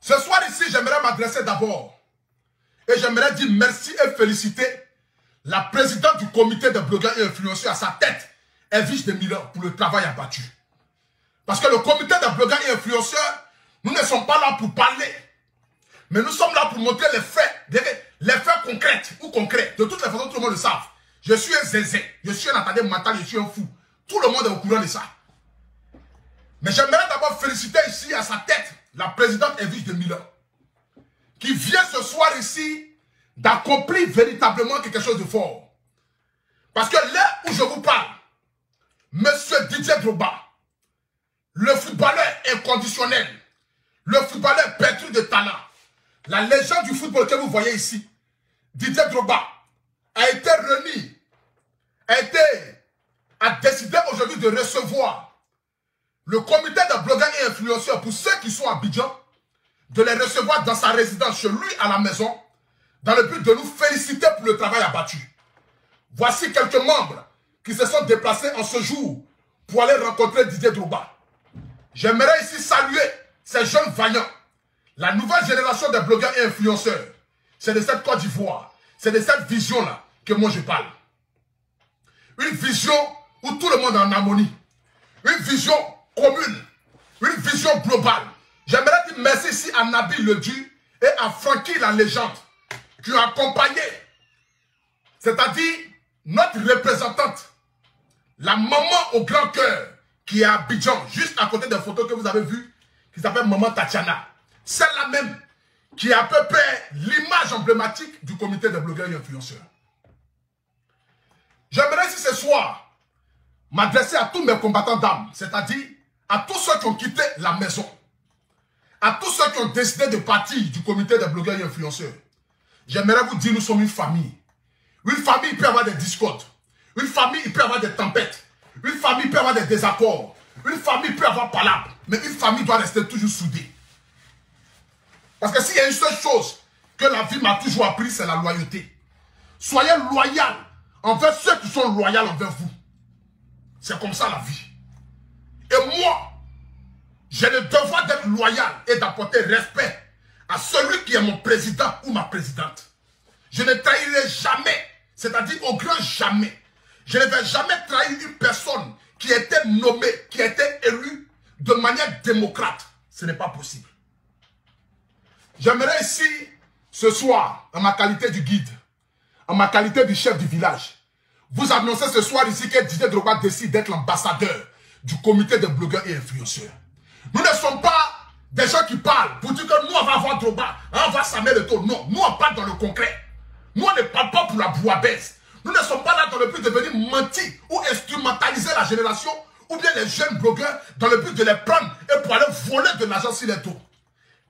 Ce soir ici, j'aimerais m'adresser d'abord et j'aimerais dire merci et féliciter la présidente du comité de blogueurs et influenceurs. À sa tête, Edwige de Miller, pour le travail abattu. Parce que le comité de blogueurs et influenceurs, nous ne sommes pas là pour parler, mais nous sommes là pour montrer les faits concrets ou concrets. De toutes les façons, tout le monde le sait. Je suis un zézé, je suis un attardé mental, je suis un fou. Tout le monde est au courant de ça. Mais j'aimerais d'abord féliciter ici à sa tête la présidente Edwige de Miller, qui vient ce soir ici d'accomplir véritablement quelque chose de fort. Parce que là où je vous parle, Monsieur Didier Drogba, le footballeur inconditionnel, le footballeur pétri de talent, la légende du football que vous voyez ici, Didier Drogba, a été remis, a décidé aujourd'hui de recevoir le comité de blogueurs et influenceurs, pour ceux qui sont à Abidjan, de les recevoir dans sa résidence chez lui à la maison, dans le but de nous féliciter pour le travail abattu. Voici quelques membres qui se sont déplacés en ce jour pour aller rencontrer Didier Drogba. J'aimerais ici saluer ces jeunes vaillants, la nouvelle génération de blogueurs et influenceurs. C'est de cette Côte d'Ivoire, c'est de cette vision-là que moi je parle. Une vision où tout le monde est en harmonie. Une vision commune, une vision globale. J'aimerais dire merci ici à Nabil Ledu et à Francky la légende qui ont accompagné, c'est-à-dire notre représentante, la maman au grand cœur qui est à Abidjan, juste à côté des photos que vous avez vues, qui s'appelle Maman Tatiana. Celle-là même qui est à peu près l'image emblématique du comité de blogueurs et influenceurs. J'aimerais ici ce soir m'adresser à tous mes combattants d'âme, c'est-à-dire à tous ceux qui ont quitté la maison, à tous ceux qui ont décidé de partir du comité de blogueurs et influenceurs. J'aimerais vous dire, nous sommes une famille. Une famille, il peut y avoir des discordes. Une famille, il peut y avoir des tempêtes. Une famille, il peut y avoir des désaccords. Une famille, il peut y avoir palabre. Mais une famille doit rester toujours soudée. Parce que s'il y a une seule chose que la vie m'a toujours appris, c'est la loyauté. Soyez loyal envers ceux qui sont loyaux envers vous. C'est comme ça la vie. Et moi, j'ai le devoir d'être loyal et d'apporter respect à celui qui est mon président ou ma présidente. Je ne trahirai jamais, c'est-à-dire au grand jamais. Je ne vais jamais trahir une personne qui a été nommée, qui a été élue de manière démocrate. Ce n'est pas possible. J'aimerais ici, ce soir, en ma qualité du guide, en ma qualité du chef du village, vous annoncer ce soir ici que Didier Drogba décide d'être l'ambassadeur du comité de blogueurs et influenceurs. Nous ne sommes pas des gens qui parlent pour dire que nous on va avoir Drogba, on va s'amener le tour. Non, nous on parle dans le concret. Nous on ne parle pas pour la bouillabaisse. Nous ne sommes pas là dans le but de venir mentir ou instrumentaliser la génération ou bien les jeunes blogueurs dans le but de les prendre et pour aller voler de l'argent sur les dos.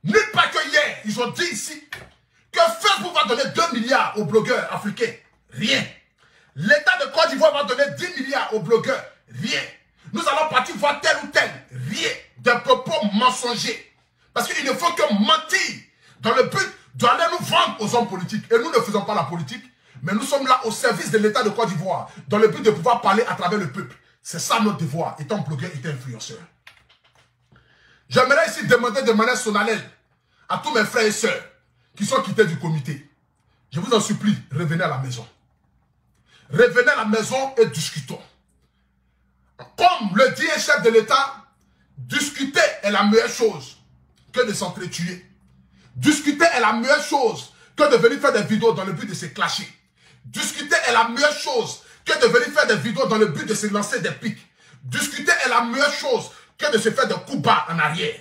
Nulle part que hier, ils ont dit ici que Facebook va donner 2 milliards aux blogueurs africains. Rien. L'État de Côte d'Ivoire va donner 10 milliards aux blogueurs. Rien. Nous allons partir voir tel ou tel. Rien. Des propos mensongers. Parce qu'il ne faut que mentir dans le but d'aller nous vendre aux hommes politiques. Et nous ne faisons pas la politique, mais nous sommes là au service de l'État de Côte d'Ivoire, dans le but de pouvoir parler à travers le peuple. C'est ça notre devoir, étant blogueur, étant influenceur. J'aimerais ici demander de manière solennelle à tous mes frères et sœurs qui sont quittés du comité. Je vous en supplie, revenez à la maison. Revenez à la maison et discutons. Comme le dit un chef de l'État, discuter est la meilleure chose que de s'entretuer. Discuter est la meilleure chose que de venir faire des vidéos dans le but de se clasher. Discuter est la meilleure chose que de venir faire des vidéos dans le but de se lancer des pics. Discuter est la meilleure chose que de se faire des coups bas en arrière.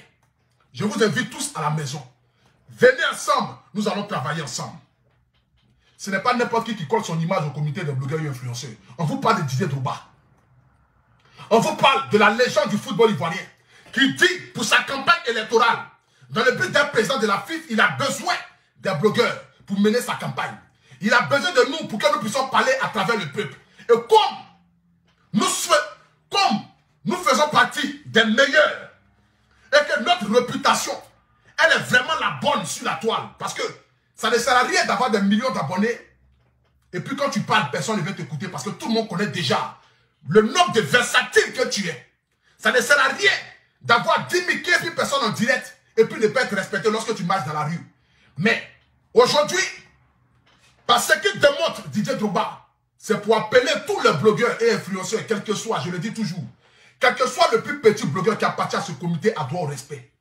Je vous invite tous à la maison. Venez ensemble, nous allons travailler ensemble. Ce n'est pas n'importe qui colle son image au comité de blogueurs et influenceurs. On vous parle de Didier Drogba. On vous parle de la légende du football ivoirien qui dit pour sa campagne électorale, dans le but d'un président de la FIFA, il a besoin des blogueurs pour mener sa campagne. Il a besoin de nous pour que nous puissions parler à travers le peuple. Et comme nous faisons partie des meilleurs et que notre réputation, elle est vraiment la bonne sur la toile. Parce que ça ne sert à rien d'avoir des millions d'abonnés et puis quand tu parles, personne ne veut t'écouter parce que tout le monde connaît déjà le nombre de versatiles que tu es. Ça ne sert à rien d'avoir 10 000, 15 000 personnes en direct et puis ne pas être respecté lorsque tu marches. image dans la rue. Mais aujourd'hui, parce qu'il démontre Didier Drogba, c'est pour appeler tous les blogueurs et influenceurs, quel que soit, je le dis toujours, quel que soit le plus petit blogueur qui appartient à ce comité, a droit au respect.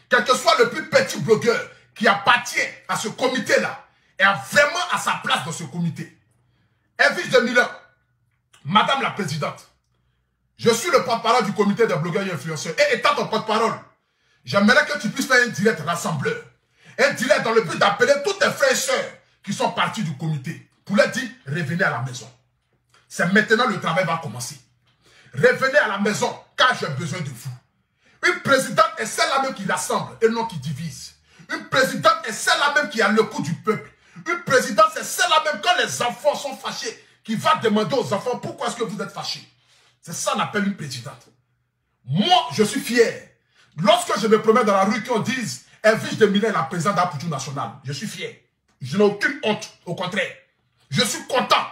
Quel que soit le plus petit blogueur qui appartient à ce comité-là, est vraiment à sa place dans ce comité. Elvis de Milan, Madame la Présidente, je suis le porte-parole du comité des blogueurs et influenceurs. Et étant ton porte-parole, j'aimerais que tu puisses faire un direct rassembleur. Un direct dans le but d'appeler tous tes frères et sœurs qui sont partis du comité pour leur dire, revenez à la maison. C'est maintenant le travail va commencer. Revenez à la maison car j'ai besoin de vous. Une présidente est celle-là même qui rassemble et non qui divise. Une présidente est celle-là même qui a le coup du peuple. Une présidente c'est celle-là même quand les enfants sont fâchés qui va demander aux enfants pourquoi est-ce que vous êtes fâchés. C'est ça qu'on appelle une présidente. Moi, je suis fier. Lorsque je me promets dans la rue qu'on dise Elvis de Milan est la présidente d'Apoutou National, je suis fier. Je n'ai aucune honte. Au contraire, je suis content.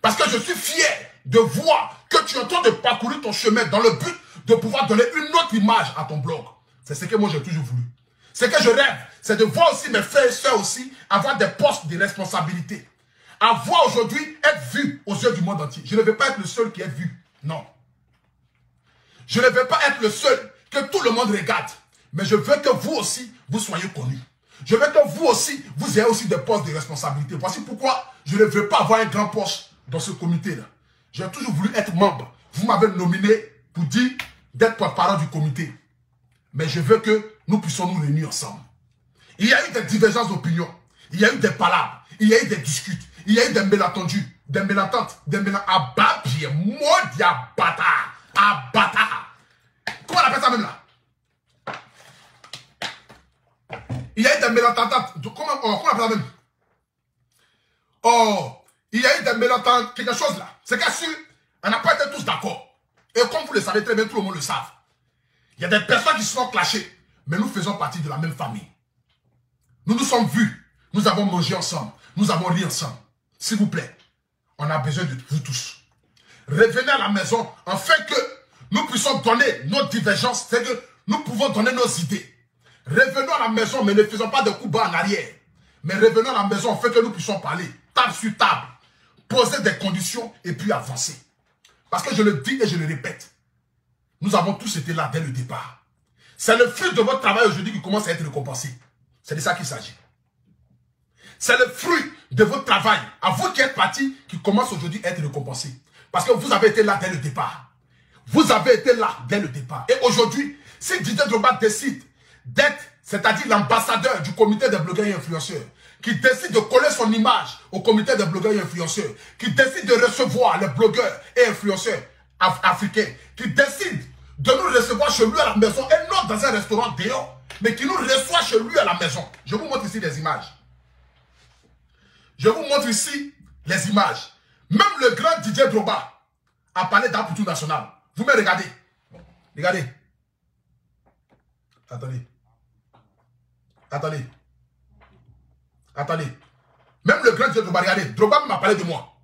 Parce que je suis fier de voir que tu es en train de parcourir ton chemin dans le but de pouvoir donner une autre image à ton blog. C'est ce que moi j'ai toujours voulu. Ce que je rêve, c'est de voir aussi mes frères et sœurs aussi avoir des postes de responsabilité. Avoir aujourd'hui, être vu aux yeux du monde entier. Je ne veux pas être le seul qui est vu. Non. Je ne veux pas être le seul que tout le monde regarde. Mais je veux que vous aussi, vous soyez connus. Je veux que vous aussi, vous ayez aussi des postes de responsabilité. Voici pourquoi je ne veux pas avoir un grand poste dans ce comité-là. J'ai toujours voulu être membre. Vous m'avez nominé pour dire d'être porte-parole du comité. Mais je veux que nous puissions nous réunir ensemble. Il y a eu des divergences d'opinion. Il y a eu des palabres. Il y a eu des disputes. Il y a eu des malentendus, des mélantantes, des ababiers, maudits abattards, abattards. Comment on appelle ça même là? Il y a eu des mélantantes. Comment on appelle ça même? Oh, il y a eu des mélantantes, quelque chose là. C'est qu'à sûr, on n'a pas été tous d'accord. Et comme vous le savez très bien, tout le monde le savent. Il y a des personnes qui se sont clashées, mais nous faisons partie de la même famille. Nous nous sommes vus, nous avons mangé ensemble, nous avons ri ensemble. S'il vous plaît, on a besoin de vous tous. Revenez à la maison afin que nous puissions donner nos divergences, c'est que nous pouvons donner nos idées. Revenons à la maison, mais ne faisons pas de coups bas en arrière. Mais revenons à la maison afin que nous puissions parler, table sur table, poser des conditions et puis avancer. Parce que je le dis et je le répète, nous avons tous été là dès le départ. C'est le fruit de votre travail aujourd'hui qui commence à être récompensé. C'est de ça qu'il s'agit. C'est le fruit de votre travail, à vous qui êtes partis, qui commence aujourd'hui à être récompensé. Parce que vous avez été là dès le départ. Vous avez été là dès le départ. Et aujourd'hui, si Didier Drogba décide d'être, c'est-à-dire l'ambassadeur du comité des blogueurs et influenceurs, qui décide de coller son image au comité des blogueurs et influenceurs, qui décide de recevoir les blogueurs et influenceurs africains, qui décide de nous recevoir chez lui à la maison et non dans un restaurant dehors, mais qui nous reçoit chez lui à la maison. Je vous montre ici des images. Je vous montre ici les images. Même le grand Didier Drogba a parlé d'Apoutou National. Vous me regardez. Regardez. Attendez. Attendez. Attendez. Même le grand Didier Drogba, regardez. Drogba m'a parlé de moi.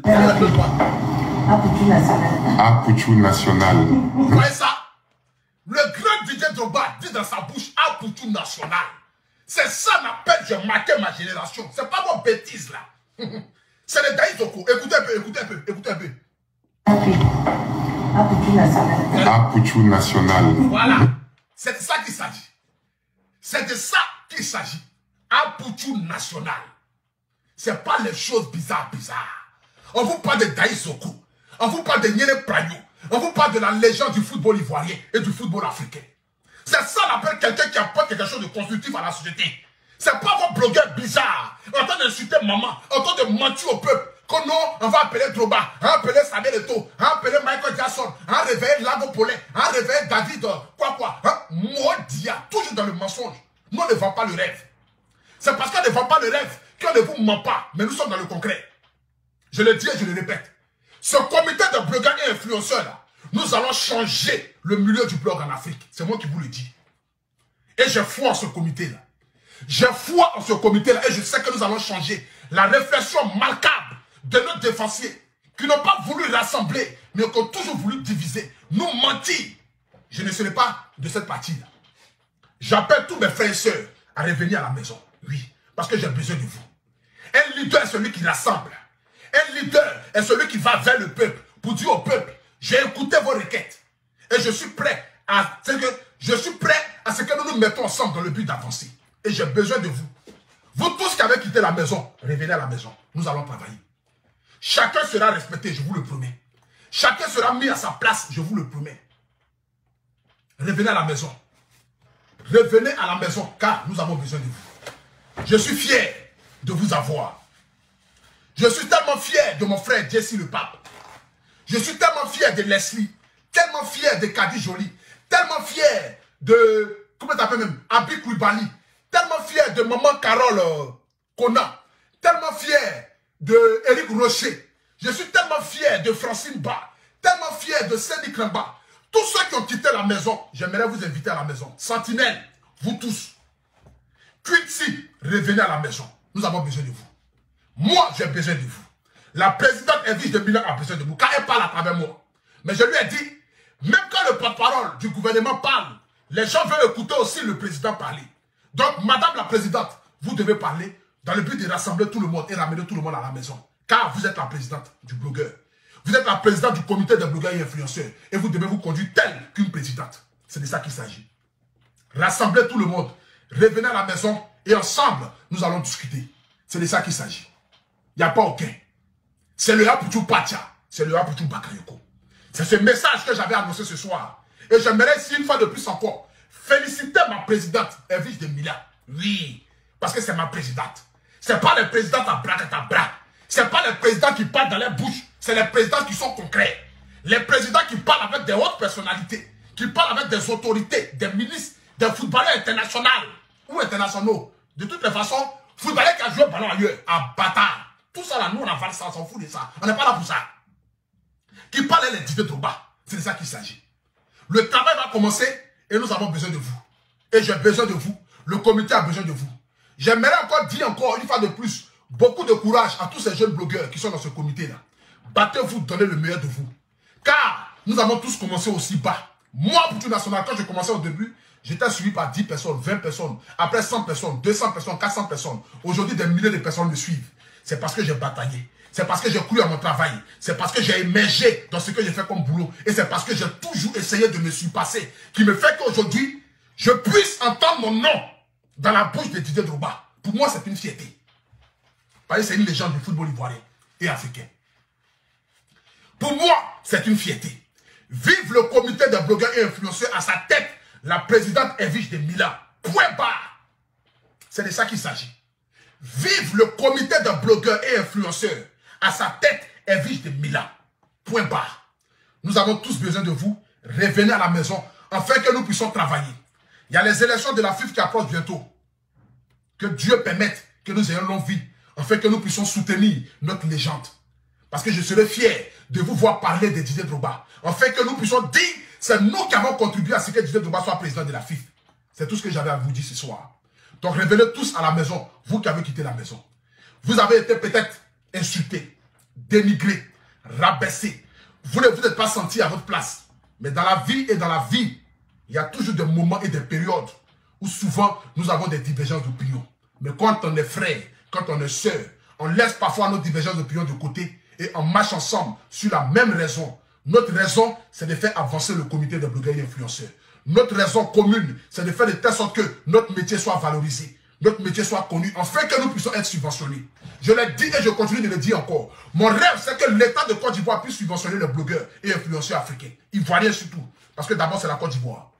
Apoutou National. Apoutou National. Vous voyez ça? Le grand Didier Drogba dit dans sa bouche Apoutou National. C'est ça qu'on appelle j'ai marqué ma génération. C'est pas vos bêtises là. C'est les Daïsoko. Écoutez un peu, écoutez un peu, écoutez un peu. Apoutou National. Apoutou National. Voilà. C'est de ça qu'il s'agit. C'est de ça qu'il s'agit. Apoutou National. C'est pas les choses bizarres. On vous parle de Daïsoko. On vous parle de Nyele Prayo. On vous parle de la légende du football ivoirien et du football africain. C'est ça qu'on appelle quelqu'un qui apporte quelque chose de constructif à la société. C'est pas vos blogueurs bizarres, en train d'insulter maman, en train de mentir au peuple. Que non, on va appeler Drogba, on va appeler Samuel Eto'o, on va appeler Michael Jackson, on va réveiller Lago Paulin, on va réveiller David, Modia, toujours dans le mensonge. Nous ne vendons pas le rêve. C'est parce qu'on ne vend pas le rêve qu'on ne vous ment pas, mais nous sommes dans le concret. Je le dis et je le répète. Ce comité de blogueurs et influenceurs là, nous allons changer le milieu du blog en Afrique. C'est moi qui vous le dis. Et j'ai foi en ce comité-là. J'ai foi en ce comité-là. Et je sais que nous allons changer la réflexion marquable de nos défensiers qui n'ont pas voulu rassembler, mais qui ont toujours voulu diviser, nous mentir. Je ne serai pas de cette partie-là. J'appelle tous mes frères et sœurs à revenir à la maison. Oui, parce que j'ai besoin de vous. Un leader est celui qui rassemble. Un leader est celui qui va vers le peuple pour dire au peuple, j'ai écouté vos requêtes et je suis prêt à ce que nous nous mettons ensemble dans le but d'avancer. Et j'ai besoin de vous. Vous tous qui avez quitté la maison, revenez à la maison. Nous allons travailler. Chacun sera respecté, je vous le promets. Chacun sera mis à sa place, je vous le promets. Revenez à la maison. Revenez à la maison, car nous avons besoin de vous. Je suis fier de vous avoir. Je suis tellement fier de mon frère Jesse le Pape. Je suis tellement fier de Leslie. Tellement fier de Kadi Jolie. Tellement fier de, comment t'appelles même, Abi Koulibaly. Tellement fier de maman Carole Kona. Tellement fier de Eric Rocher. Je suis tellement fier de Francine Ba. Tellement fier de Sandy Kramba. Tous ceux qui ont quitté la maison, j'aimerais vous inviter à la maison. Sentinelle, vous tous. Quincy, revenez à la maison. Nous avons besoin de vous. Moi, j'ai besoin de vous. La présidente Edwige de Milan a besoin de vous, car elle parle à travers moi. Mais je lui ai dit, même quand le porte-parole du gouvernement parle, les gens veulent écouter aussi le président parler. Donc, madame la présidente, vous devez parler dans le but de rassembler tout le monde et ramener tout le monde à la maison. Car vous êtes la présidente du blogueur. Vous êtes la présidente du comité des blogueurs et influenceurs. Et vous devez vous conduire telle qu'une présidente. C'est de ça qu'il s'agit. Rassemblez tout le monde. Revenez à la maison et ensemble, nous allons discuter. C'est de ça qu'il s'agit. Il n'y a pas aucun. C'est le Apuchou Pacha. C'est le Apuchou Bakayoko. C'est ce message que j'avais annoncé ce soir. Et j'aimerais ici, une fois de plus encore, féliciter ma présidente, Edwige de Milan. Oui, parce que c'est ma présidente. Ce n'est pas les présidents à bras. Ce n'est pas les présidents qui parlent dans les bouches. C'est les présidents qui sont concrets. Les présidents qui parlent avec des hautes personnalités, qui parlent avec des autorités, des ministres, des footballeurs internationaux ou internationaux. De toutes les façons, footballeur qui a joué ballon ailleurs, à bâtard. Tout ça là, nous on avale ça, on s'en fout de ça. On n'est pas là pour ça. Qui parle les Didier Drogba. C'est de ça qu'il s'agit. Le travail va commencer et nous avons besoin de vous. Et j'ai besoin de vous. Le comité a besoin de vous. J'aimerais encore dire encore une fois de plus, beaucoup de courage à tous ces jeunes blogueurs qui sont dans ce comité-là. Battez-vous, donnez le meilleur de vous. Car nous avons tous commencé aussi bas. Moi, Apuchou National, quand j'ai commencé au début, j'étais suivi par 10 personnes, 20 personnes, après 100 personnes, 200 personnes, 400 personnes. Aujourd'hui, des milliers de personnes me suivent. C'est parce que j'ai bataillé. C'est parce que j'ai cru à mon travail. C'est parce que j'ai émergé dans ce que j'ai fait comme boulot. Et c'est parce que j'ai toujours essayé de me surpasser. Qui me fait qu'aujourd'hui, je puisse entendre mon nom dans la bouche de Didier Drogba. Pour moi, c'est une fierté. Parce que c'est une légende du football ivoirien et africain. Pour moi, c'est une fierté. Vive le comité des blogueurs et influenceurs, à sa tête, la présidente Edwige de Milan. Point barre. C'est de ça qu'il s'agit. Vive le comité des blogueurs et influenceurs, à sa tête, Edwige de Milan. Point barre. Nous avons tous besoin de vous. Revenez à la maison, afin que nous puissions travailler. Il y a les élections de la FIF qui approchent bientôt. Que Dieu permette que nous ayons longue vie, afin que nous puissions soutenir notre légende. Parce que je serai fier de vous voir parler de Didier Drogba. Afin que nous puissions dire, c'est nous qui avons contribué à ce que Didier Drogba soit président de la FIF. C'est tout ce que j'avais à vous dire ce soir. Donc revenez tous à la maison, vous qui avez quitté la maison. Vous avez été peut-être insultés, dénigrés, rabaissés. Vous ne vous êtes pas senti à votre place. Mais dans la vie et dans la vie, il y a toujours des moments et des périodes où souvent nous avons des divergences d'opinion. Mais quand on est frère, quand on est sœur, on laisse parfois nos divergences d'opinion de côté et on marche ensemble sur la même raison. Notre raison, c'est de faire avancer le comité de blogueurs et influenceurs. Notre raison commune, c'est de faire de telle sorte que notre métier soit valorisé, notre métier soit connu, afin que nous puissions être subventionnés. Je l'ai dit et je continue de le dire encore. Mon rêve, c'est que l'État de Côte d'Ivoire puisse subventionner les blogueurs et influenceurs africains. Ivoiriens surtout. Parce que d'abord, c'est la Côte d'Ivoire.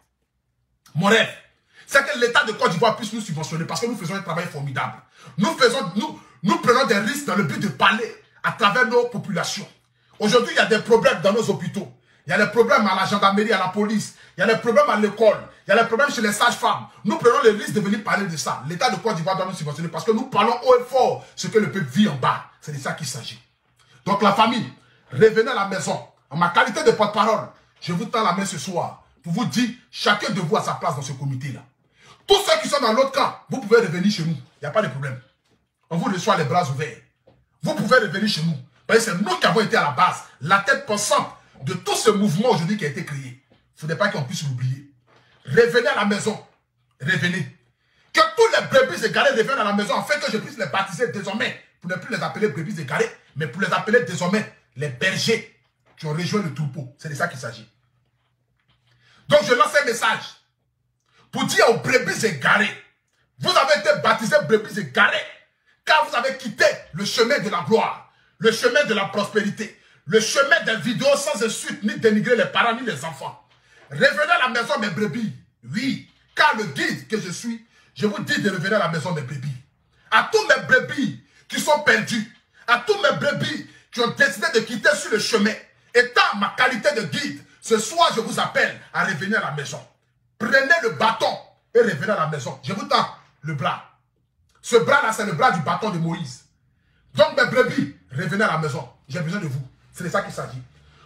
Mon rêve, c'est que l'État de Côte d'Ivoire puisse nous subventionner parce que nous faisons un travail formidable. Nous prenons des risques dans le but de parler à travers nos populations. Aujourd'hui, il y a des problèmes dans nos hôpitaux. Il y a des problèmes à la gendarmerie, à la police. Il y a des problèmes à l'école. Il y a des problèmes chez les sages-femmes. Nous prenons le risque de venir parler de ça. L'État de Côte d'Ivoire doit nous subventionner parce que nous parlons haut et fort ce que le peuple vit en bas. C'est de ça qu'il s'agit. Donc la famille, revenez à la maison. En ma qualité de porte-parole, je vous tends la main ce soir pour vous dire, chacun de vous a sa place dans ce comité-là. Tous ceux qui sont dans l'autre camp, vous pouvez revenir chez nous. Il n'y a pas de problème. On vous reçoit les bras ouverts. Vous pouvez revenir chez nous. Parce que c'est nous qui avons été à la base, la tête pensante de tout ce mouvement aujourd'hui qui a été créé. Il ne faudrait pas qu'on puisse l'oublier. Revenez à la maison. Revenez. Que tous les brebis égarés reviennent à la maison afin que je puisse les baptiser désormais. Pour ne plus les appeler brebis égarés, mais pour les appeler désormais les bergers qui ont rejoint le troupeau. C'est de ça qu'il s'agit. Donc je lance un message pour dire aux brebis égarés, vous avez été baptisés brebis égarés car vous avez quitté le chemin de la gloire, le chemin de la prospérité, le chemin des vidéos sans insulte, ni dénigrer les parents, ni les enfants. Revenez à la maison, mes brebis. Oui, car le guide que je suis, je vous dis de revenir à la maison, mes brebis. À tous mes brebis qui sont perdus, à tous mes brebis qui ont décidé de quitter sur le chemin, étant ma qualité de guide, ce soir, je vous appelle à revenir à la maison. Prenez le bâton et revenez à la maison. Je vous tends le bras. Ce bras-là, c'est le bras du bâton de Moïse. Donc, mes brebis, revenez à la maison. J'ai besoin de vous. C'est de ça qu'il s'agit.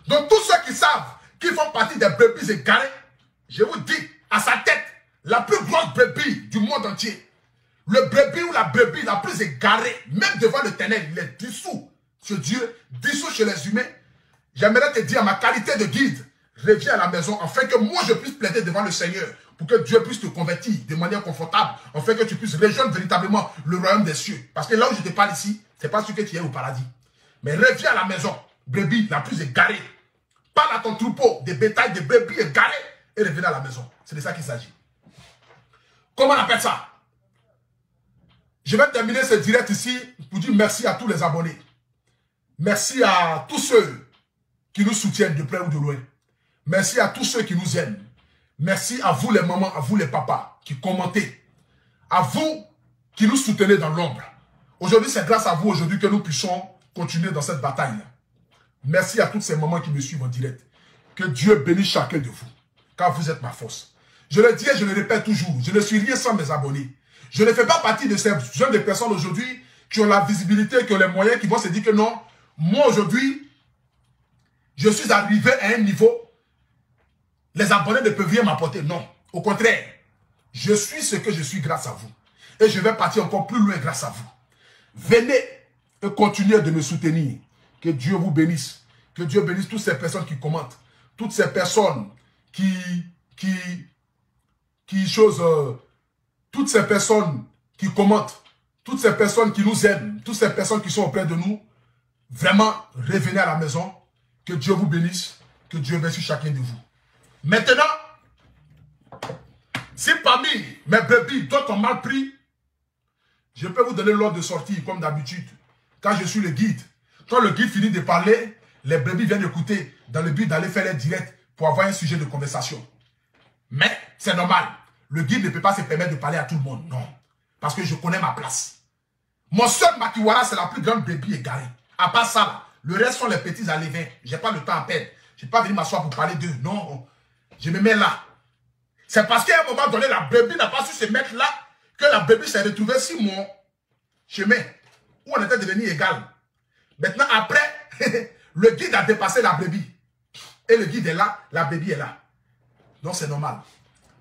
Donc, tous ceux qui savent qu'ils font partie des brebis égarés, je vous dis, à sa tête, la plus grosse brebis du monde entier, le brebis ou la brebis la plus égarée, même devant l'Éternel, il est dissous chez Dieu, dissous chez les humains. J'aimerais te dire, ma qualité de guide, reviens à la maison, afin que moi je puisse plaider devant le Seigneur, pour que Dieu puisse te convertir de manière confortable, afin que tu puisses rejoindre véritablement le royaume des cieux. Parce que là où je te parle ici, c'est pas sûr que tu es au paradis. Mais reviens à la maison, brebis la plus égarée. Parle à ton troupeau des bétails, des brebis égarés, et revenez à la maison. C'est de ça qu'il s'agit. Comment on appelle ça? Je vais terminer ce direct ici pour dire merci à tous les abonnés. Merci à tous ceux qui nous soutiennent de près ou de loin. Merci à tous ceux qui nous aiment. Merci à vous les mamans, à vous les papas qui commentez. À vous qui nous soutenez dans l'ombre. Aujourd'hui, c'est grâce à vous aujourd'hui que nous puissions continuer dans cette bataille. Merci à toutes ces mamans qui me suivent en direct. Que Dieu bénisse chacun de vous, car vous êtes ma force. Je le dis et je le répète toujours, je ne suis rien sans mes abonnés. Je ne fais pas partie de ces jeunes de personnes aujourd'hui qui ont la visibilité, qui ont les moyens, qui vont se dire que non, moi aujourd'hui, je suis arrivé à un niveau, les abonnés ne peuvent rien m'apporter. Non, au contraire, je suis ce que je suis grâce à vous. Et je vais partir encore plus loin grâce à vous. Venez et continuez de me soutenir. Que Dieu vous bénisse. Que Dieu bénisse toutes ces personnes qui commentent. Toutes ces personnes toutes ces personnes qui commentent. Toutes ces personnes qui nous aiment. Toutes ces personnes qui sont auprès de nous. Vraiment, revenez à la maison. Que Dieu vous bénisse. Que Dieu bénisse chacun de vous. Maintenant, si parmi mes brebis, d'autres ont mal pris, je peux vous donner l'ordre de sortir comme d'habitude. Quand je suis le guide, quand le guide finit de parler, les brebis viennent écouter dans le but d'aller faire les directs pour avoir un sujet de conversation. Mais c'est normal. Le guide ne peut pas se permettre de parler à tout le monde. Non. Parce que je connais ma place. Mon seul Makiwara, c'est la plus grande brebis égarée. À part ça, là, le reste sont les petits alevins. Je n'ai pas le temps à perdre. Je n'ai pas venu m'asseoir pour parler d'eux. Non. Je me mets là. C'est parce qu'à un moment donné, la brebis n'a pas su se mettre là que la brebis s'est retrouvée sur mon chemin où on était devenu égal. Maintenant, après, le guide a dépassé la brebis. Et le guide est là, la brebis est là. Donc c'est normal.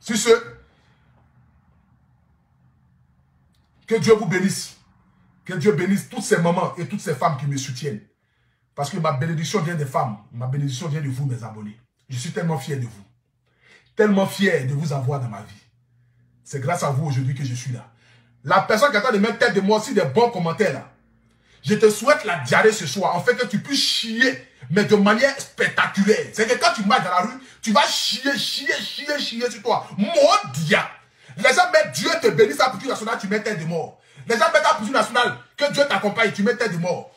Sur ce, que Dieu vous bénisse. Que Dieu bénisse toutes ces mamans et toutes ces femmes qui me soutiennent. Parce que ma bénédiction vient des femmes. Ma bénédiction vient de vous, mes abonnés. Je suis tellement fier de vous. Tellement fier de vous avoir dans ma vie. C'est grâce à vous aujourd'hui que je suis là. La personne qui attend de mettre tête de moi aussi des bons commentaires là. Je te souhaite la diarrhée ce soir. En fait que tu puisses chier, mais de manière spectaculaire. C'est que quand tu marches dans la rue, tu vas chier sur toi. Maudit. Les gens mettent Dieu te bénisse à Poutou National, tu mets tête de mort. Les gens mettent à Poutou National, que Dieu t'accompagne, tu mets tête de mort.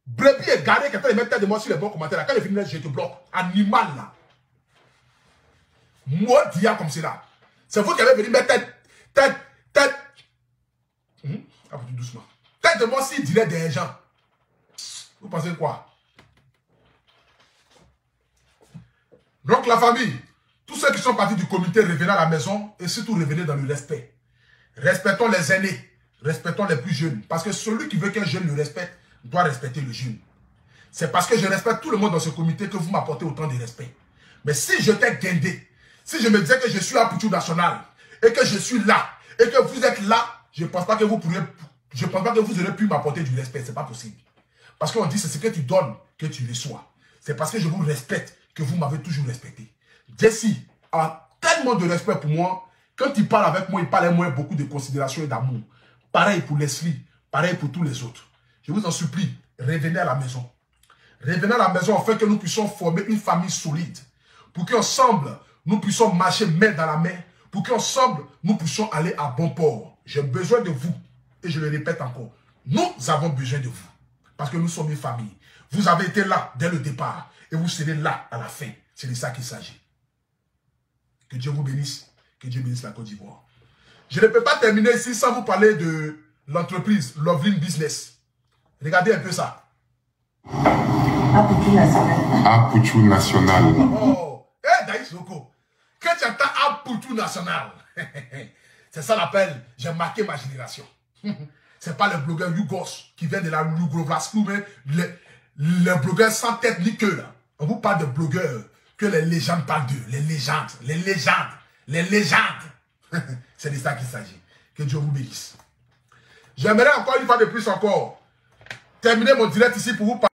Brebis égaré, quand tu mets tête de mort sur les bons commentaires là. Quand il finit, je te bloque. Animal là. Maudit comme cela. C'est vous qui avez venu mettre tête. Doucement. Tête de moi s'il dirait des gens. Vous pensez quoi? Donc la famille, tous ceux qui sont partis du comité, revenez à la maison et surtout revenez dans le respect. Respectons les aînés, respectons les plus jeunes. Parce que celui qui veut qu'un jeune le respecte doit respecter le jeune. C'est parce que je respecte tout le monde dans ce comité que vous m'apportez autant de respect. Mais si je t'ai guindé, si je me disais que je suis à Poutou National et que je suis là et que vous êtes là, je ne pense pas que vous pourriez... Je ne pense pas que vous aurez pu m'apporter du respect. Ce n'est pas possible. Parce qu'on dit c'est ce que tu donnes que tu reçois. C'est parce que je vous respecte que vous m'avez toujours respecté. Jessie a tellement de respect pour moi Quand il parle avec moi, il parle avec moi beaucoup de considération et d'amour. Pareil pour Leslie, pareil pour tous les autres. Je vous en supplie, revenez à la maison. Revenez à la maison afin que nous puissions former une famille solide. Pour qu'ensemble, nous puissions marcher main dans la main. Pour qu'ensemble, nous puissions aller à bon port. J'ai besoin de vous. Et je le répète encore. Nous avons besoin de vous. Parce que nous sommes une famille. Vous avez été là dès le départ. Et vous serez là à la fin. C'est de ça qu'il s'agit. Que Dieu vous bénisse. Que Dieu bénisse la Côte d'Ivoire. Je ne peux pas terminer ici sans vous parler de l'entreprise Loveline Business. Regardez un peu ça. Apoutou National. Oh, Daïs Soko. Quand tu entends Apoutou National, c'est ça l'appel, j'ai marqué ma génération. C'est pas le blogueur Yougos qui vient de la Yougoslavie, mais les blogueurs sans tête ni queue là. On vous parle de blogueurs que les légendes parlent d'eux. Les légendes, les légendes, les légendes. C'est de ça qu'il s'agit. Que Dieu vous bénisse. J'aimerais encore une fois de plus encore terminer mon direct ici pour vous parler.